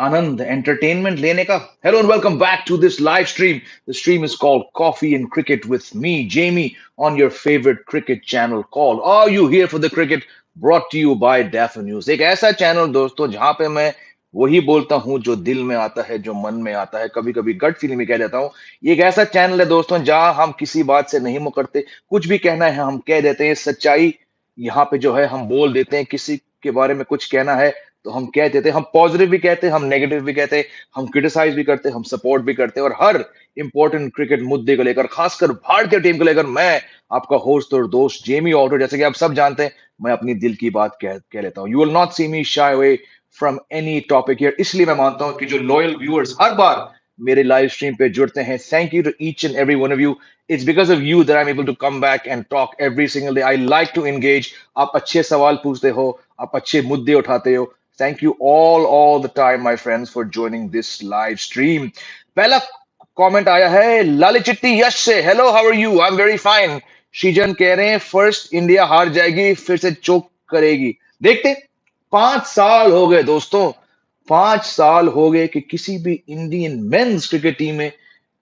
आनंद entertainment लेने का। Hello and welcome back to this live stream. The stream is called coffee and cricket with me Jamie on your favourite cricket channel called are you here for the cricket, brought to you by Def News. एक ऐसा channel दोस्तों जहां पे मैं वही बोलता हूं जो दिल में आता है, जो मन में आता है, कभी कभी गट फीलिंग भी कह देता हूं। ये एक ऐसा चैनल है दोस्तों जहां हम किसी बात से नहीं मुकरते, कुछ भी कहना है हम कह देते हैं, सच्चाई यहाँ पे जो है हम बोल देते हैं। किसी के बारे में कुछ कहना है तो हम कह देते हैं, हम पॉजिटिव भी कहते हैं, हम नेगेटिव भी कहते हैं, हम क्रिटिसाइज भी करते हैं, हम सपोर्ट भी करते हैं। और हर इंपॉर्टेंट क्रिकेट मुद्दे को लेकर, खासकर भारतीय टीम को लेकर, मैं आपका होस्ट और दोस्त जेमी ऑटो, जैसे कि आप सब जानते हैं, मैं अपनी दिल की बात कह लेता हूं। You will not see me shy away from any topic here. इसलिए मैं मानता हूं कि जो लॉयल व्यूअर्स हर बार मेरे लाइव स्ट्रीम पे जुड़ते हैं, thank you to each and every one of you. It's because of you that I am able to come back and talk every single day. I like to engage. आप अच्छे सवाल पूछते हो, आप अच्छे मुद्दे उठाते हो। Thank you all the time, my friends, for joining this live stream. पहला कमेंट आया है लाली चिट्टी यश से। Hello, how are you? I am very fine. Srijan कह रहे हैं फर्स्ट इंडिया हार जाएगी, फिर से चोक करेगी। देखते। 5 साल हो गए दोस्तों, 5 साल हो गए कि किसी भी इंडियन मेंस क्रिकेट टीम में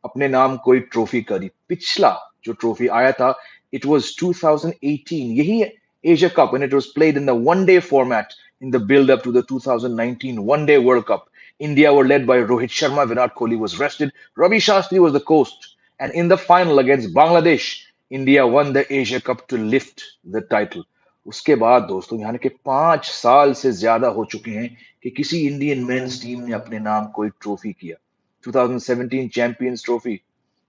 अपने नाम कोई ट्रॉफी करी। पिछला जो ट्रॉफी आया था, इट वाज 2018। यही Asia cup when it was played in the one day format in the build up to the 2019 one day world cup. India were led by Rohit Sharma. Virat Kohli was rested. Ravi Shastri was the coach, and in the final against Bangladesh, India won the Asia Cup to lift the title. उसके बाद दोस्तों, यानी कि 5 साल से ज्यादा हो चुके हैं कि किसी इंडियन मेंस टीम ने अपने नाम कोई ट्रॉफी किया। 2017 champions trophy,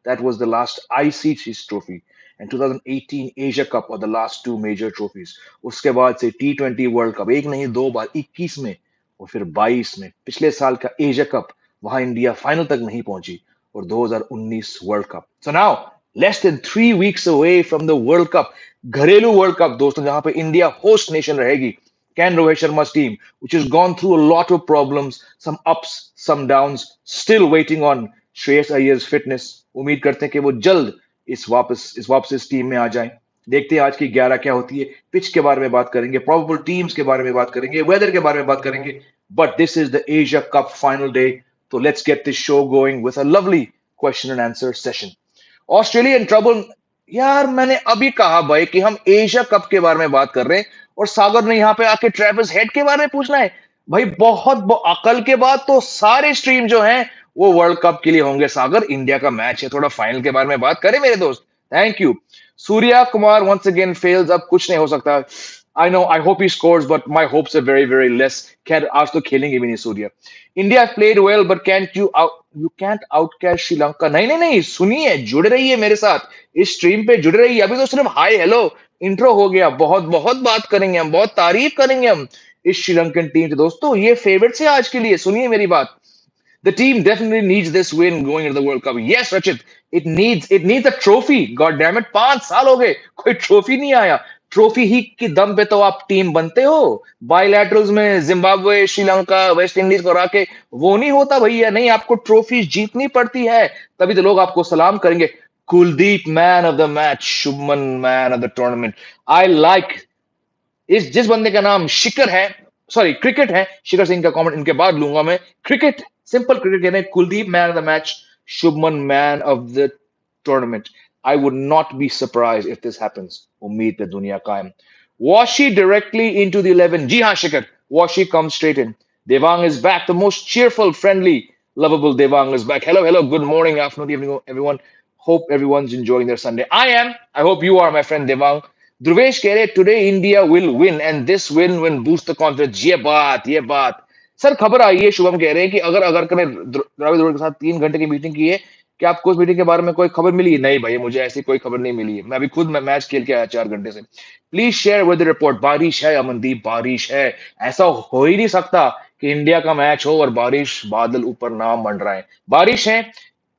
that was the last ICC trophy, and 2018 Asia Cup are the last two major trophies. उसके बाद से T20 वर्ल्ड कप, एक नहीं दो बार, 21 में और फिर 22 में। पिछले साल का एशिया कप, वहां इंडिया फाइनल तक नहीं पहुंची। और 2019 world cup. So now less than 3 weeks away from the world cup, घरेलू वर्ल्ड कप दोस्तों, जहां पे इंडिया होस्ट नेशन रहेगी, can Rohit Sharma's team, which has gone through a lot of problems, some ups, some downs, still waiting on Shreyas Iyer's fitness. उम्मीद करते हैं कि वो जल्द इस वापस इस टीम में आ जाएं। देखते हैं आज की 11 क्या होती है। पिच के बारे में बात करेंगे, प्रोबेबल टीम्स के बारे में बात करेंगे, वेदर के बारे में बात करेंगे। But this is the Asia cup final day, तो let's get this show going with a lovely question and answer session. Australian trouble. यार मैंने अभी कहा भाई कि हम एशिया कप के बारे में बात कर रहे हैं और सागर ने यहाँ पे आके ट्रेविस हेड के बारे में पूछना है। भाई अकल के बाद तो सारे स्ट्रीम जो हैं वो वर्ल्ड कप के लिए होंगे। सागर, इंडिया का मैच है, थोड़ा फाइनल के बारे में बात करें मेरे दोस्त। Thank you. Surya Kumar once again fails, अब कुछ नहीं हो सकता। I know, I hope he scores, but my hopes are very very less. खैर आज तो खेलेंगे भी नहीं Surya. India played well but can't outcatch Sri Lanka. नहीं नहीं नहीं, सुनिए, जुड़े रहिए मेरे साथ, इस स्ट्रीम पे जुड़े रहिए। अभी तो सिर्फ हाय हेलो इंट्रो हो गया, बहुत बहुत बात करेंगे हम, बहुत तारीफ करेंगे हम इस श्रीलंकन टीम से। दोस्तों ये फेवरेट से आज के लिए, सुनिए मेरी बात। The team definitely needs this win going into the World Cup. Yes, Rachit, it needs a trophy. God damn it, 5 साल हो गए, कोई ट्रॉफी नहीं आया। ट्रॉफी ही की दम पे तो आप टीम बनते हो। बायलैटरल्स में जिम्बाब्वे, श्रीलंका, वेस्ट इंडीज को राके वो नहीं होता भैया। नहीं, आपको ट्रॉफी जीतनी पड़ती है, तभी तो लोग आपको सलाम करेंगे। Kuldeep man of the match, Shubman man of the tournament. I like इस जिस बंदे का नाम शिखर है, सॉरी क्रिकेट है, शिखर सिंह का कमेंट इनके बाद लूंगा मैं। क्रिकेट, सिंपल क्रिकेट कहते हैं। Kuldeep man of the match, Shubman man of the tournament. I would not be surprise if this happens. उम्मीद पे दुनिया कायम। Washi directly into the 11। जी हाँ Shikhar, Washi come straight in. Devang is back, the most cheerful, friendly, lovable Devang is back. Hello, hello, good morning, afternoon, evening, everyone. Hope everyone's enjoying their Sunday. I am. I hope you are, my friend Devang. Dhruvesh कह रहे today India will win and this win boost the confidence. ये बात sir, खबर आई है, शुभम कह रहे हैं कि अगर अगर कने द्रविड़ द्रविड़ के साथ 3 घंटे की मीटिंग की है, कि आपको उस मीटिंग के बारे में कोई खबर मिली? नहीं भाई, मुझे ऐसी कोई खबर नहीं मिली है। मैं अभी खुद मैच खेल के आया 4 घंटे से। Please share with the report. बारिश है अमनदीप, बारिश है। ऐसा हो ही नहीं सकता कि इंडिया का मैच हो और बारिश, बादल ऊपर ना मंडराए। बारिश है,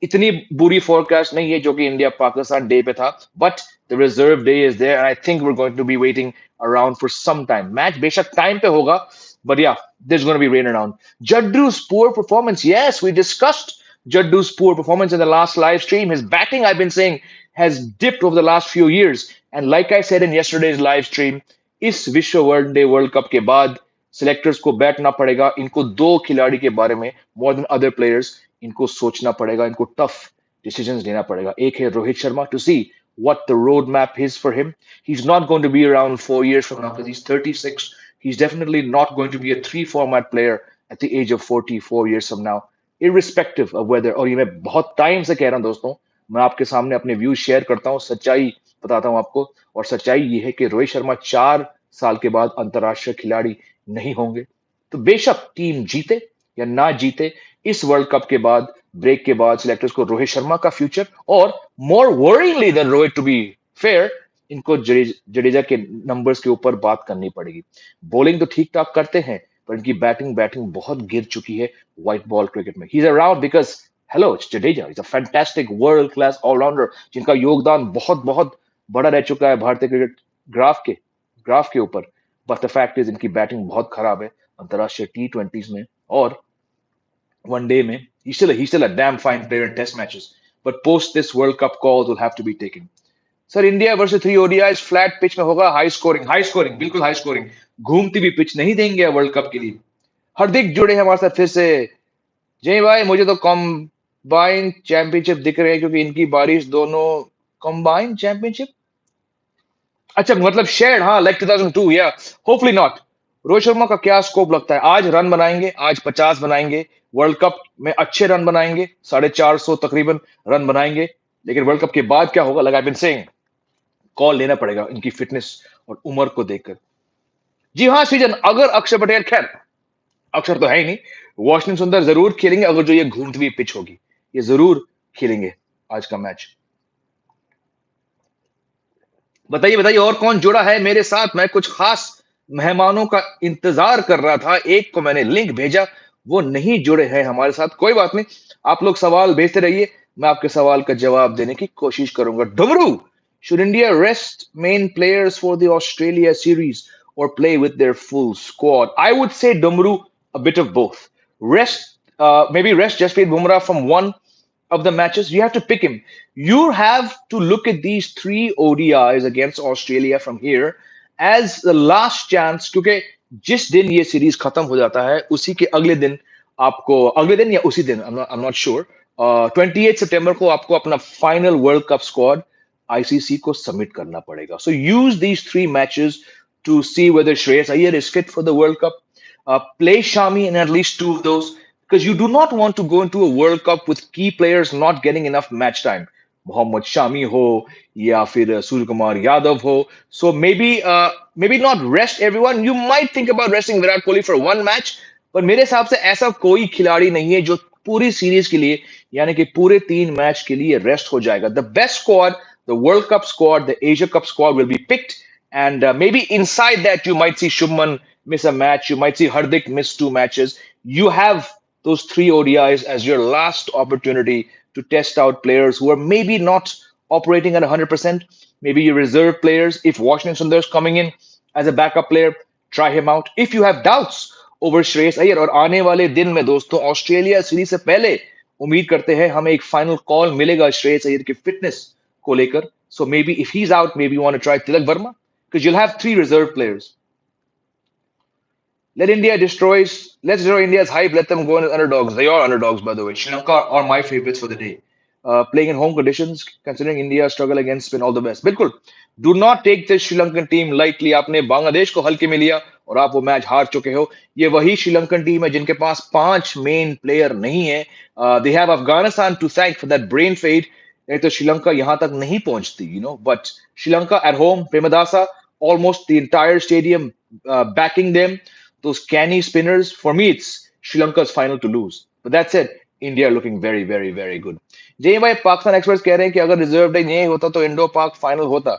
इतनी बुरी फोरकास्ट नहीं है जो कि इंडिया पाकिस्तान डे पे था, but the reserve day is there and I think we are going to be waiting around for some time. Match बेशक टाइम पे होगा, but yeah, there's going to be rain around. Jaddu's poor performance. Yes, we discussed Jaddu's poor performance in the last live stream. His batting, I've been saying, has dipped over the last few years. And like I said in yesterday's live stream, इस विश्व one day world cup के बाद selectors को बैठना पड़ेगा, इनको दो खिलाड़ी के बारे में मोर देन अदर प्लेयर्स इनको सोचना पड़ेगा, इनको टफ डिसीजंस लेना पड़ेगा. एक है Rohit Sharma to see what the roadmap is for him. He's not going to be around 4 years from now because he's 36. He's definitely not going to be a three format player at the age of 44 years from now, irrespective of whether. और ये मैं बहुत time से कह रहा हूं दोस्तों, मैं आपके सामने अपने व्यूज शेयर करता हूं, सच्चाई बताता हूं आपको. और सच्चाई ये है कि रोहित शर्मा 4 साल के बाद अंतर्राष्ट्रीय खिलाड़ी नहीं होंगे. तो बेशक टीम जीते या ना जीते, इस वर्ल्ड कप के बाद, ब्रेक के बाद सिलेक्टर्स को रोहित शर्मा का फ्यूचर और more worryingly than Rohit to be fair, इनको जडेजा के नंबर्स के ऊपर बात करनी पड़ेगी. बॉलिंग तो ठीक ठाक करते हैं, पर इनकी बैटिंग बैटिंग बहुत गिर चुकी है व्हाइट बॉल क्रिकेट में. He is around because hello it's Jadeja, is a fantastic world class allrounder जिनका योगदान बहुत बहुत बड़ा रह चुका है भारतीय क्रिकेट ग्राफ के ऊपर. बट द फैक्ट इज इनकी बैटिंग बहुत खराब है अंतरराष्ट्रीय T20s में और one day में. He's still a damn fine player in test matches. But post this World Cup calls will have to be taken. Sir India versus 3 ODIs flat pitch में होगा, हाई स्कोरिंग बिल्कुल high scoring. घूमती भी pitch नहीं देंगे world cup के लिए. हार्दिक जुड़े हैं हमारे साथ फिर से. जय भाई, मुझे तो कॉम्बाइन चैंपियनशिप दिख रहे हैं क्योंकि इनकी बारिश दोनों. कॉम्बाइन चैंपियनशिप, अच्छा मतलब शेयर्ड, हाँ लाइक 2002, या होपफुली नॉट. रोहित शर्मा का क्या स्कोप लगता है? आज रन बनाएंगे, आज 50 बनाएंगे, वर्ल्ड कप में अच्छे रन बनाएंगे, 450 तकरीबन रन बनाएंगे. लेकिन वर्ल्ड कप के बाद क्या होगा, लगा बिन सिंह, कॉल लेना पड़ेगा इनकी फिटनेस और उम्र को देखकर. जी हाँ सृजन, अगर अक्षर पटेल, खैर अक्षर तो है ही नहीं, वॉशिंगटन सुंदर जरूर खेलेंगे अगर जो ये घूमती हुई पिच होगी, ये जरूर खेलेंगे आज का मैच. बताइए बताइए और कौन जुड़ा है मेरे साथ. मैं कुछ खास मेहमानों का इंतजार कर रहा था, एक को मैंने लिंक भेजा, वो नहीं जुड़े हैं हमारे साथ. कोई बात नहीं, आप लोग सवाल भेजते रहिए, मैं आपके सवाल का जवाब देने की कोशिश करूंगा. डुमरू, should India rest main players for the Australia series or play with their full squad? I would say Dumru, a bit of both. Maybe rest Jasprit Bumrah from one of the matches. You have to pick him. You have to look at these 3 ODIs against Australia from here as the last chance, क्योंकि जिस दिन ये series खत्म हो जाता है उसी के अगले दिन आपको, अगले दिन या उसी दिन, I'm not sure, 28 सितंबर को आपको अपना final world cup squad ICC को सबमिट करना पड़ेगा. So use these 3 matches to see whether Shreyas Iyer is fit for the World Cup. Play Shami in at least 2 of those because you do not want to go into a World Cup with key players not getting enough match time. Mohammad Shami ho या फिर Surya Kumar Yadav ho. So maybe not rest everyone. You might think about resting Virat Kohli for one match, पर मेरे हिसाब से ऐसा कोई खिलाड़ी नहीं है जो पूरी सीरीज के लिए, यानी कि पूरे 3 मैच के लिए रेस्ट हो जाएगा. The best squad, the World Cup squad, the Asia Cup squad will be picked. And maybe inside that, you might see Shubman miss a match. You might see Hardik miss 2 matches. You have those 3 ODIs as your last opportunity to test out players who are maybe not operating at 100%. Maybe your reserve players. If Washington Sundar is coming in as a backup player, try him out. If you have doubts over Shreyas Iyer, और आने वाले दिन में दोस्तों Australia series से पहले उम्मीद करते हैं हमें एक फाइनल कॉल मिलेगा श्रेयस अय्यर की फिटनेस को लेकर. So maybe if he's out, maybe you want to try Tilak Verma because you'll have 3 reserve players. Let's destroy India's hype. Let them go in as underdogs. They are underdogs, by the way. Sri Lanka are my favorites for the day. Playing in home conditions, considering India struggle against spin, all the best. बिल्कुल. Do not take this Sri Lankan team lightly. आपने बांग्लादेश को हल्के में लिया और आप वो match हार चुके हो. ये वही श्रीलंकन टीम है जिनके पास 5 मेन प्लेयर नहीं है. They have Afghanistan to thank for that brain fade. नहीं तो श्रीलंका यहां तक नहीं पहुंचती, But Sri Lanka at home, Premadasa, almost the entire stadium backing them. Those canny spinners, for me, it's Sri Lanka's final to lose. But that said, India looking very, very, very good. जय भाई, Pakistan experts कह रहे हैं कि अगर reserve day नहीं होता तो इंडो पाक फाइनल होता.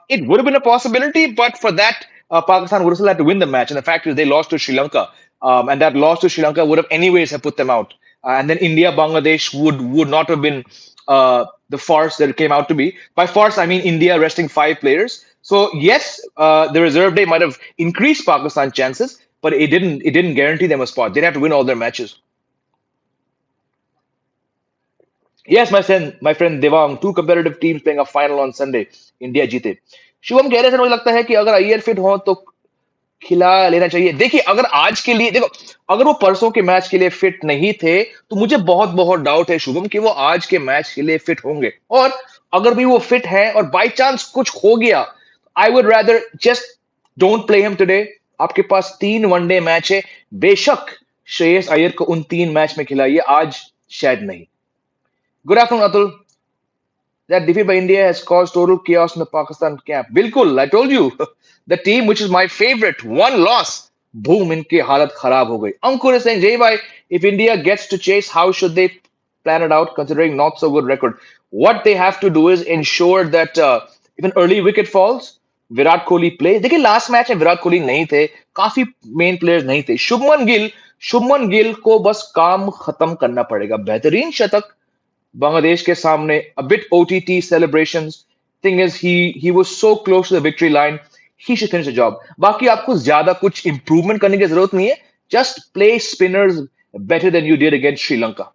It would have been a possibility, but for that, Pakistan would have still had to win the match. And the fact is, they lost to Sri Lanka, and that loss to Sri Lanka would have anyways have put them out. And then India, Bangladesh would not have been the farce that it came out to be. By farce, I mean India resting 5 players. So yes, the reserve day might have increased Pakistan chances, but it didn't guarantee them a spot. They'd have to win all their matches. Yes, my friend Devang, 2 competitive teams playing a final on Sunday. India जीते. शिवम कह रहे थे मुझे लगता है कि अगर Iyer fit हो तो खिला लेना चाहिए। देखिए, अगर आज के लिए देखो, अगर वो परसों के मैच के लिए फिट नहीं थे, तो मुझे बहुत बहुत डाउट है शुभम कि वो आज के मैच के लिए फिट होंगे। और अगर भी वो फिट है और बाय चांस कुछ हो गया, I would rather just don't play him today. आपके पास 3 वनडे मैच है, बेशक श्रेयस अय्यर को उन 3 मैच में खिलाइए, आज शायद नहीं। Good afternoon Atul. That defeat by India has caused total chaos in the Pakistan camp. Bilkul, I told you. The team, which is my favorite, one loss. Boom, इनकी हालत खराब हो गई. Ankur is saying, Jay bhai, if India gets to chase, how should they plan it out considering not so good record? What they have to do is ensure that if an early wicket falls, Virat Kohli play. देखिए last match में विराट कोहली नहीं थे, काफी main players नहीं थे। शुभमन गिल को बस काम खत्म करना पड़ेगा। बेहतरीन शतक Bangladesh के सामने, a bit OTT celebrations. Thing is, he was so close to the victory line. He should finish the job. बाकी आपको ज्यादा कुछ improvement करने की जरूरत नहीं है. Just play spinners better than you did against Sri Lanka.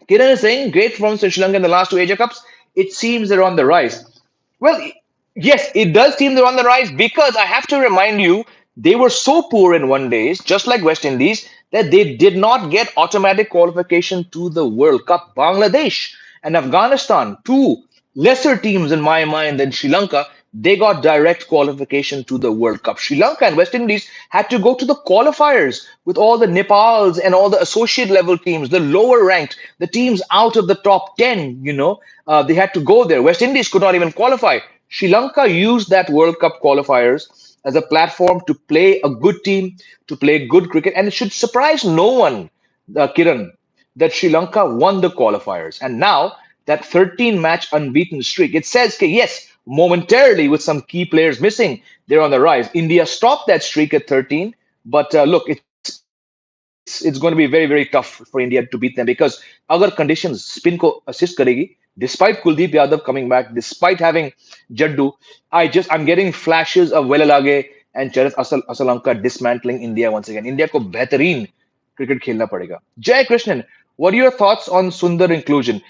Kiran is saying great performance in Sri Lanka in the last two Asia Cups. It seems they're on the rise. Well, yes, it does seem they're on the rise because I have to remind you they were so poor in 1 days, just like West Indies, that they did not get automatic qualification to the World Cup. Bangladesh and Afghanistan, two lesser teams in my mind than Sri Lanka, they got direct qualification to the World Cup. Sri Lanka and West Indies had to go to the qualifiers with all the Nepals and all the associate level teams, the lower ranked, the teams out of the top 10, they had to go there. West Indies could not even qualify. Sri Lanka used that World Cup qualifiers as a platform to play a good team, to play good cricket, and it should surprise no one, Kiran, that Sri Lanka won the qualifiers. And now that 13 match unbeaten streak, it says, okay, yes, momentarily with some key players missing, they're on the rise. India stopped that streak at 13, but look, it's going to be very, very tough for India to beat them because other conditions spin ko assist karegi. Despite Kuldeep Yadav coming back, despite having Jaddu, I'm getting flashes of Velalage and Charat Asalanka dismantling India once again. India ko बेहतरीन cricket खेलना पड़ेगा. Jay Krishnan, what are your thoughts on Sundar inclusion?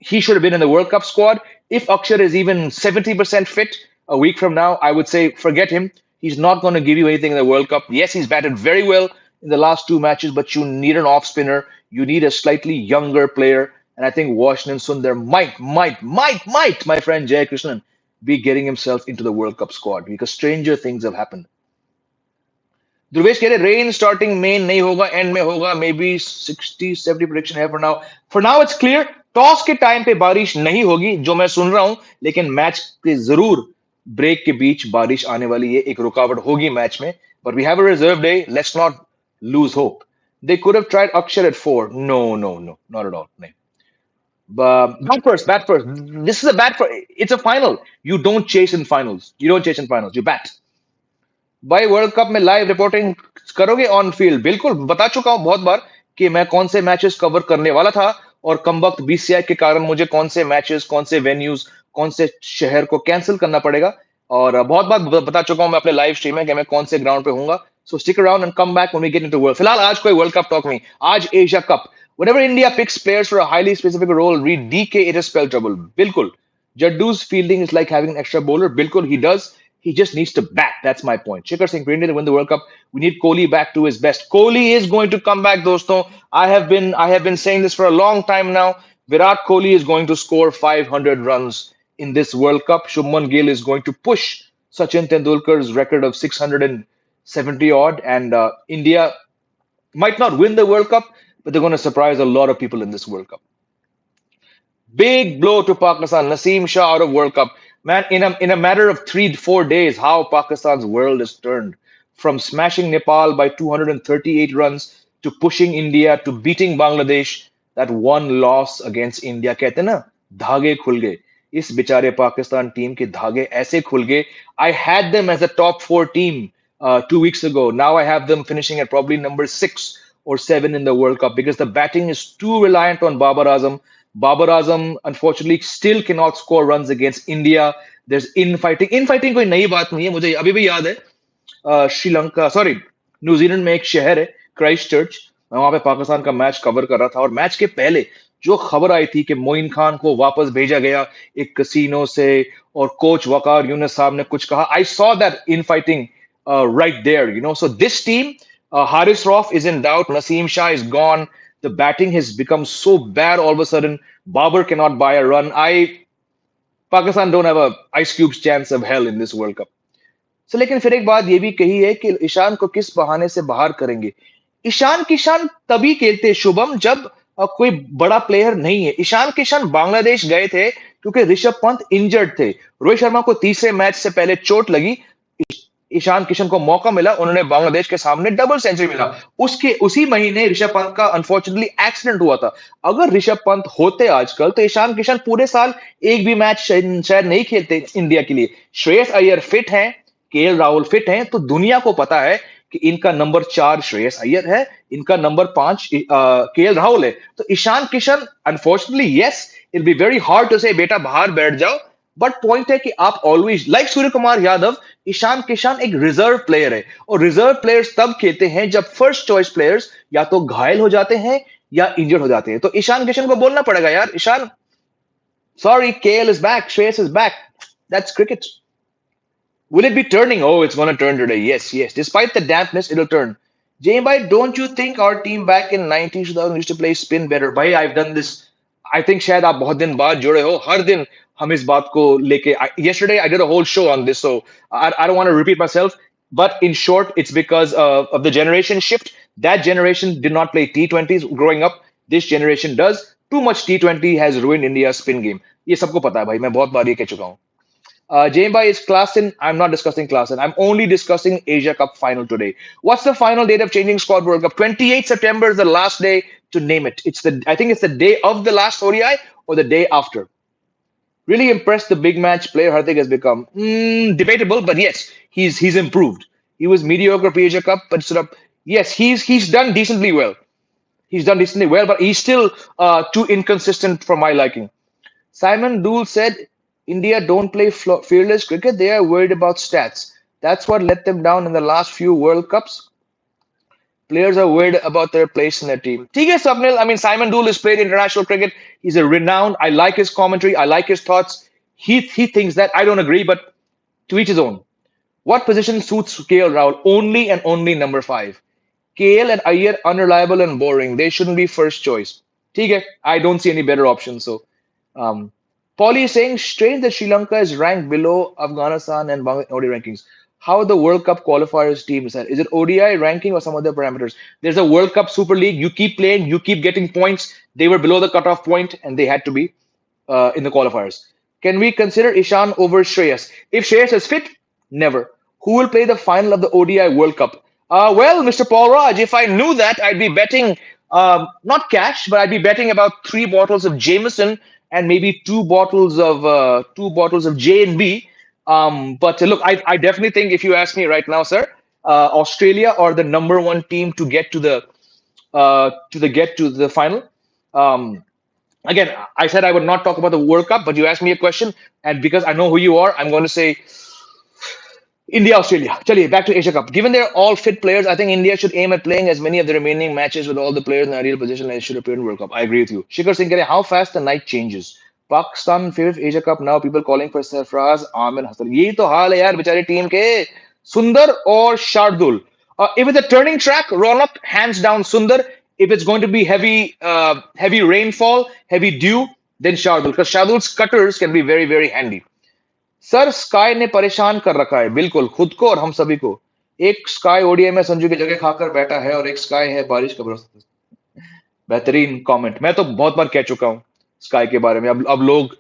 He should have been in the World Cup squad. If Akshar is even 70% fit a week from now, I would say forget him. He's not going to give you anything in the World Cup. Yes, he's batted very well in the last 2 matches, but you need an off spinner. You need a slightly younger player. And I think Washington Sundar might, my friend Jay Krishnan, be getting himself into the World Cup squad because stranger things have happened. Dhruvesh कह रहे rain starting main नहीं होगा, and में होगा, may be 60-70 prediction है for now it's clear. Toss के time पे बारिश नहीं होगी जो मैं सुन रहा हूं, लेकिन मैच के जरूर ब्रेक के बीच बारिश आने वाली है, एक रुकावट होगी मैच में, but we have a reserve day, let's not lose hope. They could have tried Axar at 4, no no no, not at all, नहीं। Bat first. This is a bat for. It's a final. You don't chase in finals. You don't chase in finals. You bat. भाई world cup में live reporting करोगे on field? बिल्कुल, बता चुका हूं बहुत बार कि मैं कौन से मैचेस कवर करने वाला था और कम वक्त बीसीसीआई के कारण मुझे कौन से मैचेस, कौन से वेन्यूज, कौन से शहर को कैंसिल करना पड़ेगा। और बहुत बार बता चुका हूं मैं अपने लाइव स्ट्रीम में कि मैं कौन से ग्राउंड पे हूंगा। So stick around and come back when we get into world. फिलहाल आज कोई वर्ल्ड कप टॉक नहीं, आज Asia cup. Whenever India picks players for a highly specific role, read DK, it has spelled trouble. Bilkul. Jaddu's fielding is like having an extra bowler. Bilkul, he does. He just needs to bat. That's my point. Shikhar Singh, for India to win the World Cup, we need Kohli back to his best. Kohli is going to come back, dosto. I have been saying this for a long time now. Virat Kohli is going to score 500 runs in this World Cup. Shubman Gill is going to push Sachin Tendulkar's record of 670 odd, and India might not win the World Cup, but they're going to surprise a lot of people in this World Cup. Big blow to Pakistan. Naseem Shah out of World Cup. Man, in a matter of 3-4 days, how Pakistan's world is turned from smashing Nepal by 238 runs to pushing India to beating Bangladesh. That one loss against India, कहते ना धागे खुल गए इस बेचारे Pakistan team के धागे ऐसे खुल गए. I had them as a top 4 team 2 weeks ago. Now I have them finishing at probably number 6 or 7 in the World Cup because the batting is too reliant on Babar Azam. Babar Azam, unfortunately, still cannot score runs against India. There's infighting. Infighting कोई नई बात नहीं है. मुझे अभी भी याद है श्रीलंका, सॉरी, न्यूजीलैंड में एक शहर है क्राइस्ट चर्च. मैं वहां पे पाकिस्तान का मैच कवर कर रहा था और मैच के पहले जो खबर आई थी कि मोइन खान को वापस भेजा गया एक कसिनो से, और कोच वकार यूनुस साहब ने कुछ कहा, I saw that in fighting right there, So this team, Haris Rauf is in doubt. Naseem Shah is gone. The batting has become so bad all of a sudden. Babar cannot buy a run. Pakistan don't have a ice cube's chance of hell in this World Cup. So, लेकिन फिर एक बात ये भी कही है कि ईशान को किस बहाने से बाहर करेंगे। ईशान किशान तभी खेलते शुभम जब कोई बड़ा प्लेयर नहीं है। ईशान किशान बांग्लादेश गए थे क्योंकि ऋषभ पंत इंजर्ड थे। रोहित शर्मा को तीसरे मैच से पहले चोट लगी। ईशान किशन को मौका मिला, उन्होंने बांग्लादेश के सामने डबल सेंचुरी मिला। उसके उसी महीने ऋषभ पंत का अनफॉर्चुनेटली एक्सीडेंट हुआ था। अगर ऋषभ पंत होते आजकल तो ईशान किशन पूरे साल एक भी मैच शायद नहीं खेलते इंडिया के लिए। श्रेयस अय्यर फिट हैं, केएल राहुल फिट हैं, तो दुनिया को पता है कि इनका नंबर 4 श्रेयस अय्यर है, इनका नंबर 5 केएल राहुल है। तो Ishan Kishan unfortunately yes, it be very hard to say बेटा बाहर बैठ जाओ, बट पॉइंट है कि आप ऑलवेज लाइक सूर्य कुमार यादव, ईशान किशन एक रिजर्व प्लेयर है, और रिजर्व प्लेयर्स तब खेलते हैं जब फर्स्ट चॉइस प्लेयर्स या तो घायल हो जाते हैं या इंजर्ड हो जाते हैं। तो ईशान किशन को बोलना पड़ेगा, यार Ishan, sorry, KL is back, Shreyas is back, that's cricket. Will it be turning? Oh, it's going to turn today. Yes, yes. Despite the dampness, it'll turn. Jay, bhai, don't you think our team back in 90s, 2000 used to play spin better? Bhai, I've done this. I think शायद आप बहुत दिन बाद जुड़े हो, हर दिन हम इस बात को लेके, yesterday I did a whole show on this, so I don't want to repeat myself, but in short, it's because of the generation shift. That generation did not play T20s growing up. This generation does. Too much T20 has ruined India's spin game. ये सबको पता है भाई, मैं बहुत बार ये कह चुका हूँ। Jemba is Klassen. I'm not discussing Klassen. I'm only discussing Asia Cup final today. What's the final date of changing squad World Cup? 28 September is the last day to name it. I think it's the day of the last ODI or the day after. Really impressed the big match player Hardik has become. Debatable, but yes, he's improved. He was mediocre Asia Cup, but sort of yes, he's done decently well. He's done decently well, but he's still too inconsistent for my liking. Simon Dool said India don't play fearless cricket. They are worried about stats. That's what let them down in the last few World Cups. Players are worried about their place in their team. TK Swapnil, I mean, Simon Dool has played international cricket. He's a renowned. I like his commentary. I like his thoughts. He thinks that. I don't agree, but to each his own. What position suits KL Rahul? Only and only number 5. KL and Iyer, unreliable and boring. They shouldn't be first choice. TK, I don't see any better options. So, Paulie is saying, strange that Sri Lanka is ranked below Afghanistan and Bangladesh ODI rankings. How are the World Cup qualifiers teams? Is it ODI ranking or some other parameters? There's a World Cup Super League. You keep playing, you keep getting points. They were below the cutoff point and they had to be in the qualifiers. Can we consider Ishan over Shreyas? If Shreyas is fit, never. Who will play the final of the ODI World Cup? Well, Mr. Paul Raj, if I knew that, I'd be betting, not cash, but I'd be betting about 3 bottles of Jameson and maybe 2 bottles of J and B. But look, I definitely think if you ask me right now, sir, Australia are the number 1 team to get to the final. Again, I said I would not talk about the World Cup, but you asked me a question, and because I know who you are, I'm going to say India, Australia. Chaliye, back to Asia Cup. Given they're all fit players, I think India should aim at playing as many of the remaining matches with all the players in the ideal position as should appear in World Cup. I agree with you. Shikhar Singh, how fast the night changes. Pakistan 5th Asia Cup now. People calling for Sarfraz, Amin Hassan. यही तो हाल है यार बेचारे team के. Sundar or Shardul. If it's a turning track, Ronak hands down Sundar. If it's going to be heavy rainfall, heavy dew, then Shardul, because Shardul's cutters can be very, very handy. Sir sky ने परेशान कर रखा है, बिल्कुल खुद को और हम सभी को. एक स्काई ओडीआई में संजू की जगह खाकर बैठा है और एक स्काई है बारिश का भरोसा. बेहतरीन कमेंट. मैं तो बहुत बार कह चुका हूं स्काई के बारे में. अब लोग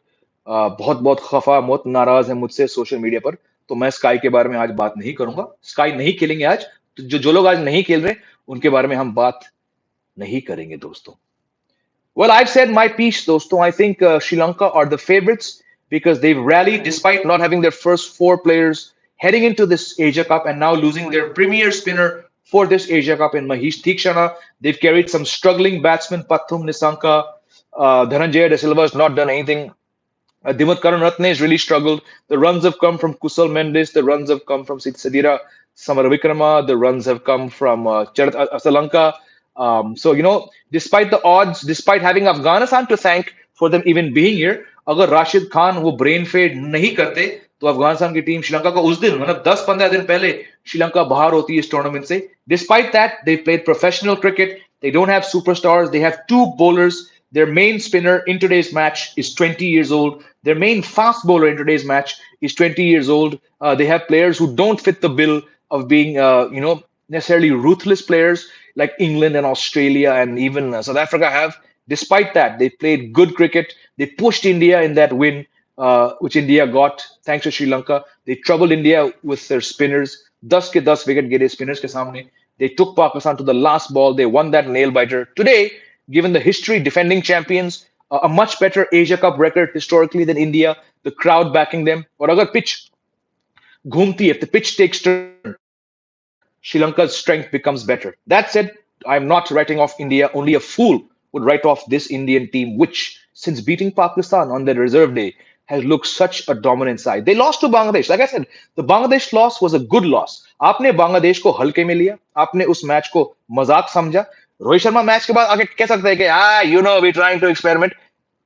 बहुत बहुत खफा, बहुत नाराज हैं मुझसे सोशल मीडिया पर, तो मैं स्काई के बारे में आज बात नहीं करूंगा. स्काई नहीं खेलेंगे आज, तो जो लोग आज नहीं खेल रहे उनके बारे में हम बात नहीं करेंगे दोस्तों. Well, I've said my piece, दोस्तों. I think Sri Lanka are the favorites because they've rallied despite not having their first 4 players heading into this Asia Cup and now losing their premier spinner for this Asia Cup in Mahesh Theekshana. They've carried some struggling batsmen, Pathum Nisanka, Dhananjaya De Silva has not done anything. Dimuth Karunaratne has really struggled. The runs have come from Kusal Mendes. The runs have come from Sadira Samaravikrama. The runs have come from Charat Asalanka. So, despite the odds, despite having Afghanistan to thank for them even being here, अगर राशिद खान वो brain fade नहीं करते तो अफगानिस्तान की team Sri Lanka को उस दिन मतलब 10-15 दिन पहले श्रीलंका बाहर होती इस टूर्नामेंट से. Despite that, they played professional cricket. They don't have superstars. They have two bowlers. Their main spinner in today's match is 20 years old. Their main fast bowler in today's match is 20 years old. They have players who don't fit the bill of being, necessarily ruthless players like England and Australia and even South Africa have. Despite that, they played good cricket. They pushed India in that win, which India got thanks to Sri Lanka. They troubled India with their spinners. 10 ke 10 wicket गिरे spinners के सामने. They took Pakistan to the last ball. They won that nail biter. Today, given the history, defending champions, a much better Asia Cup record historically than India, the crowd backing them. और अगर pitch घूमती, if the pitch takes turn, Sri Lanka's strength becomes better. That said, I'm not writing off India. Only a fool would write off this Indian team, which, since beating Pakistan on their reserve day, has looked such a dominant side. They lost to Bangladesh. Like I said, the Bangladesh loss was a good loss. आपने बांग्लादेश को हल्के में लिया, आपने उस match को मजाक समझा. रोहित शर्मा मैच के बाद आके कह सकते हैं कि we trying to experiment.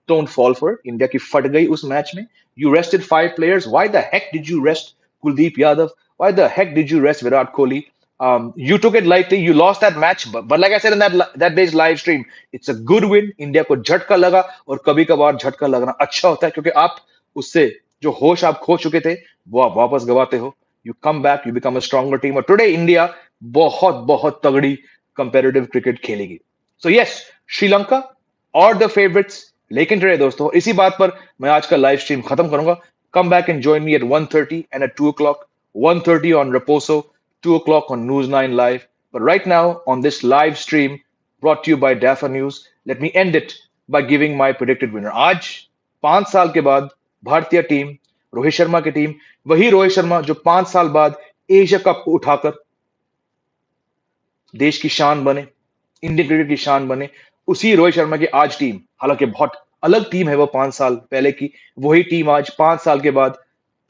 Don't fall for it. India की फट गई उस मैच में. You rested 5 players. Why the heck did you rest Kuldeep Yadav? Why the heck did you rest Virat Kohli? You took it lightly. You lost that match, but like I said in that day's live stream, it's a good win. India को झटका लगा और कभी कभार झटका लगना अच्छा होता है क्योंकि आप उससे जो होश आप खो चुके थे वो आप वापस गवाते हो. You come back, you become a stronger team. और today India बहुत बहुत तगड़ी competitive cricket खेलेगी. So yes, श्रीलंका और द फेवरेट्स. लेकिन टुडे दोस्तों इसी बात पर मैं आज का लाइव स्ट्रीम खत्म करूंगा. कम back and join me at 1:30 and at 2 o'clock. 1:30 on Reposo, 2 o'clock on News 9 Live. But right now on this live stream brought to you by Dafa News, let me end it by giving my predicted winner. आज 5 साल के बाद भारतीय team, Rohit Sharma की team, वही रोहित शर्मा जो 5 साल बाद एशिया कप को उठाकर देश की शान बने, इंडियन क्रिकेट की शान बने, उसी रोहित शर्मा की आज टीम, हालांकि बहुत अलग टीम है वो 5 साल पहले की, वही टीम आज 5 साल के बाद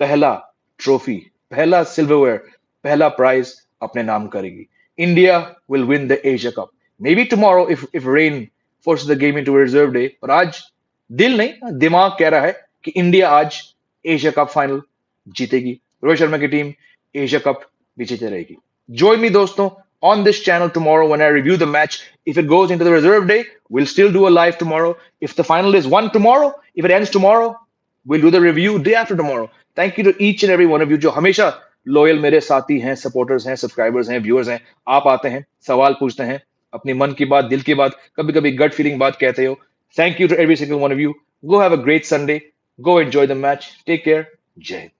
पहला ट्रॉफी, पहला सिल्वरवेयर, पहला प्राइज अपने नाम करेगी. India will win the Asia cup. May be tomorrow if rain force the game into reserve day, पर आज दिल नहीं दिमाग कह रहा है कि इंडिया आज एशिया कप फाइनल जीतेगी. रोहित शर्मा की टीम एशिया कप भी जीते रहेगी. Join me, दोस्तों, on this channel tomorrow when I review the match. If it goes into the reserve day, we'll still do a live tomorrow. If the final is won tomorrow, if it ends tomorrow, we'll do the review day after tomorrow. Thank you to each and every one of you जो हमेशा loyal मेरे साथी हैं, supporters हैं, subscribers हैं, viewers हैं. आप आते हैं, सवाल पूछते हैं, अपनी मन की बात, दिल की बात, कभी-कभी gut feeling बात कहते हो. Thank you to every single one of you. Go have a great Sunday. Go enjoy the match. Take care. Jai Hind.